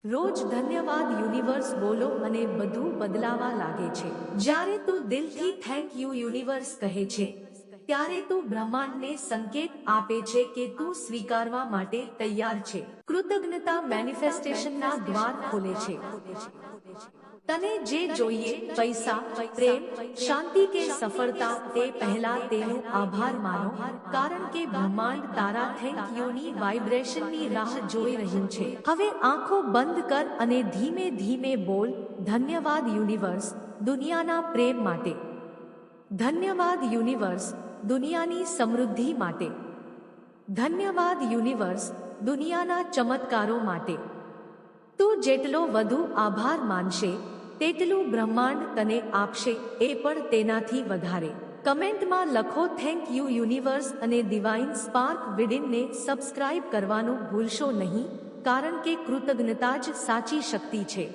રોજ ધન્યવાદ યુનિવર્સ બોલો અને બધું બદલાવા લાગે છે। જ્યારે તું દિલથી થેન્ક યુ યુનિવર્સ કહે છે ત્યારે તું બ્રહ્માંડને સંકેત આપે છે કે તું સ્વીકારવા માટે તૈયાર છે। કૃતજ્ઞતા મેનિફેસ્ટેશનના દ્વાર ખોલે છે। તને જે જોઈએ પૈસા, પ્રેમ, શાંતિ કે સફળતા તે પહેલા તેનો આભાર માનો, કારણ કે બ્રહ્માંડ તારા થેન્ક યુની વાઇબ્રેશનની રાહ જોઈ રહ્યું છે। હવે આંખો બંધ કર અને ધીમે ધીમે બોલ, ધન્યવાદ યુનિવર્સ, દુનિયાના પ્રેમ માટે। ધન્યવાદ યુનિવર્સ, દુનિયાની સમૃદ્ધિ માટે। ધન્યવાદ યુનિવર્સ, દુનિયાના ચમત્કારો માટે। તું જેટલો વધુ આભાર માનશે તેટલું બ્રહ્માંડ તને આપશે, એ પણ તેનાથી વધારે। કમેન્ટમાં લખો થેન્ક યુ યુનિવર્સ અને ડિવાઇન સ્પાર્ક વિડિનને સબસ્ક્રાઇબ કરવાનું ભૂલશો નહીં, કારણ કે કૃતજ્ઞતા જ સાચી શક્તિ છે।